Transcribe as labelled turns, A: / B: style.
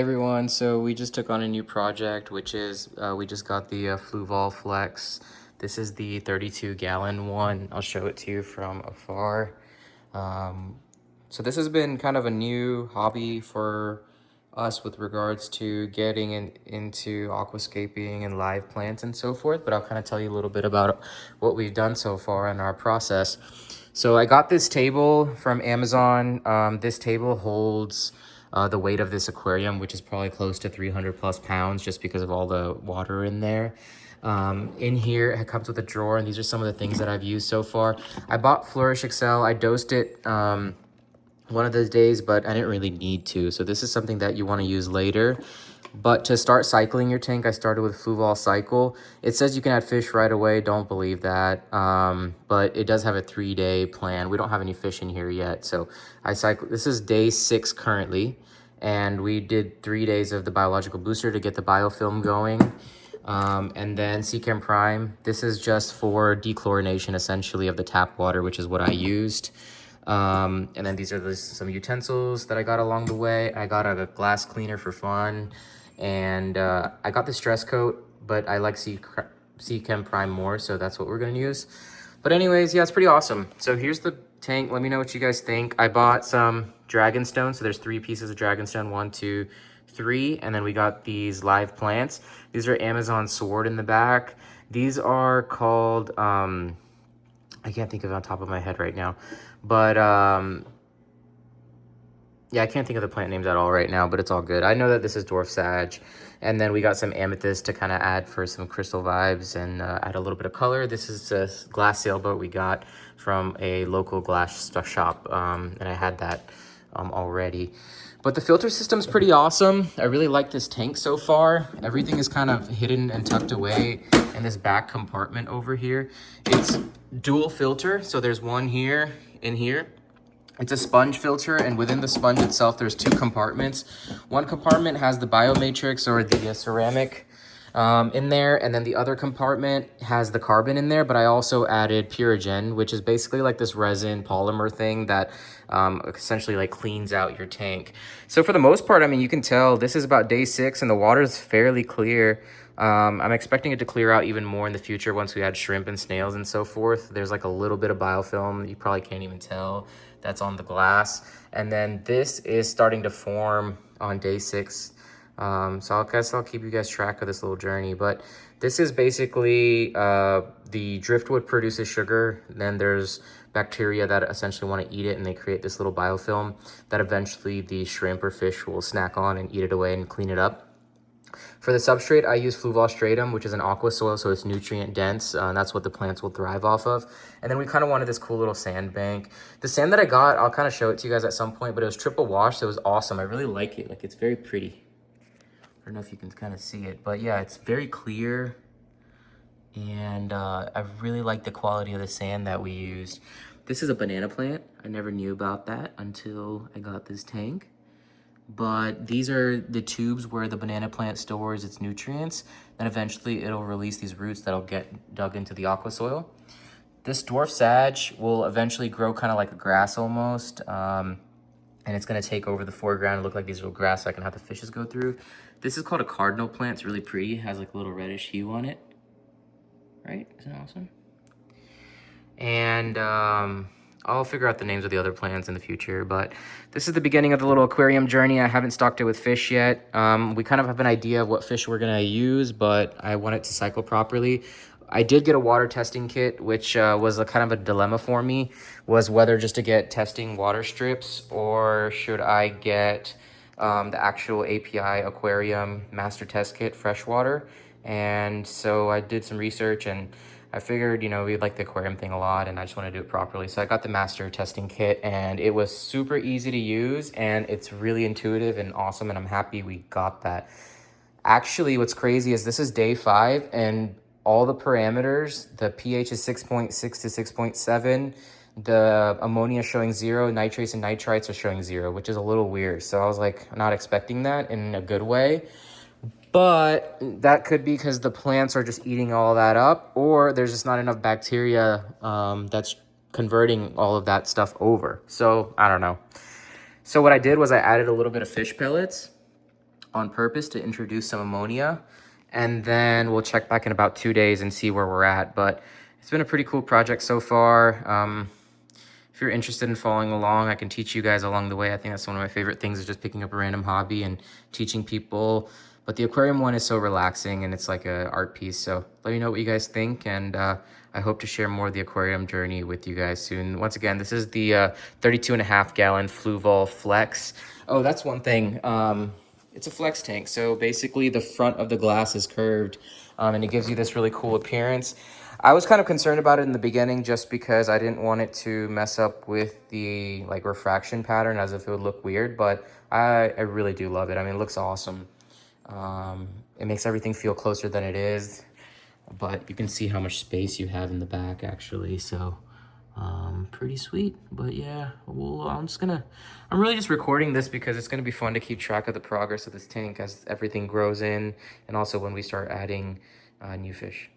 A: Everyone, so we just took on a new project, which is we just got the Fluval Flex. This is the 32-gallon one. I'll show it to you from afar. So this has been kind of a new hobby for us with regards to getting into aquascaping and live plants and so forth, but I'll kind of tell you a little bit about what we've done so far in our process. So I got this table from Amazon. This table holds the weight of this aquarium, which is probably close to 300 plus pounds just because of all the water in there. In here, it comes with a drawer, and these are some of the things that I've used so far. I bought Flourish Excel. I dosed it one of those days, but I didn't really need to. So this is something that you want to use later. But to start cycling your tank, I started with Fluval Cycle. It says you can add fish right away. Don't believe that. But it does have a 3-day plan. We don't have any fish in here yet. So I cycle. This is day 6 currently. And we did 3 days of the biological booster to get the biofilm going. And then Seachem Prime. This is just for dechlorination, essentially, of the tap water, which is what I used. And then these are some utensils that I got along the way. I got a glass cleaner for fun. And I got the stress coat, but I like Seachem Prime more, so that's what we're going to use. But anyways, yeah, it's pretty awesome. So here's the tank. Let me know what you guys think. I bought some dragonstone. So there's 3 pieces of dragonstone, 1, 2, 3. And then we got these live plants. These are Amazon sword in the back. These are called, I can't think of it on top of my head right now. But, yeah, I can't think of the plant names at all right now, but it's all good. I know that this is dwarf sage. And then we got some amethyst to kind of add for some crystal vibes and add a little bit of color. This is a glass sailboat we got from a local glass shop, and I had that already. But the filter system's pretty awesome. I really like this tank so far. Everything is kind of hidden and tucked away in this back compartment over here. It's dual filter, so there's one here in here. It's a sponge filter, and within the sponge itself, there's 2 compartments. One compartment has the biomatrix or the ceramic in there, and then the other compartment has the carbon in there, but I also added Purigen, which is basically like this resin polymer thing that essentially like cleans out your tank. So for the most part, I mean, you can tell this is about day 6 and the water is fairly clear. I'm expecting it to clear out even more in the future once we add shrimp and snails and so forth. There's like a little bit of biofilm. You probably can't even tell that's on the glass. And then this is starting to form on day 6. So I guess I'll keep you guys track of this little journey. But this is basically the driftwood produces sugar. Then there's bacteria that essentially want to eat it, and they create this little biofilm that eventually the shrimp or fish will snack on and eat it away and clean it up. For the substrate, I use Fluval stratum, which is an aqua soil, so it's nutrient dense. And that's what the plants will thrive off of. And then we kind of wanted this cool little sand bank. The sand that I got, I'll kind of show it to you guys at some point, but it was triple wash, so it was awesome. I really like it. Like, it's very pretty. I don't know if you can kind of see it, but yeah, it's very clear. And I really like the quality of the sand that we used. This is a banana plant. I never knew about that until I got this tank. But these are the tubes where the banana plant stores its nutrients. Then eventually it'll release these roots that'll get dug into the aqua soil. This dwarf sage will eventually grow kind of like a grass almost. And it's gonna take over the foreground and look like these little grass so I can have the fishes go through. This is called a cardinal plant. It's really pretty. It has like a little reddish hue on it. Right? Isn't that awesome? And I'll figure out the names of the other plants in the future, but this is the beginning of the little aquarium journey. I haven't stocked it with fish yet. We kind of have an idea of what fish we're gonna use, but I want it to cycle properly. I did get a water testing kit, which was a kind of a dilemma for me, was whether just to get testing water strips or should I get the actual API aquarium master test kit freshwater. And so I did some research and I figured, you know, we like the aquarium thing a lot and I just want to do it properly. So I got the master testing kit and it was super easy to use and it's really intuitive and awesome, and I'm happy we got that. Actually, what's crazy is this is day 5 and all the parameters, the pH is 6.6 to 6.7. The ammonia is showing 0, nitrates and nitrites are showing 0, which is a little weird. So I was like not expecting that in a good way. But that could be because the plants are just eating all that up, or there's just not enough bacteria that's converting all of that stuff over. So I don't know. So what I did was I added a little bit of fish pellets. on purpose to introduce some ammonia. And then we'll check back in about 2 days and see where we're at. But it's been a pretty cool project so far. If you're interested in following along, I can teach you guys along the way. I think that's one of my favorite things, is just picking up a random hobby and teaching people. But the aquarium one is so relaxing, and it's like a art piece. So let me know what you guys think, and I hope to share more of the aquarium journey with you guys soon. Once again, this is the 32.5-gallon Fluval Flex. Oh, that's one thing. It's a flex tank. So basically the front of the glass is curved, and it gives you this really cool appearance. I was kind of concerned about it in the beginning just because I didn't want it to mess up with the like refraction pattern, as if it would look weird, but I really do love it. I mean, it looks awesome. It makes everything feel closer than it is, but you can see how much space you have in the back actually. So pretty sweet. But yeah, well, I'm really just recording this because it's gonna be fun to keep track of the progress of this tank as everything grows in, and also when we start adding new fish.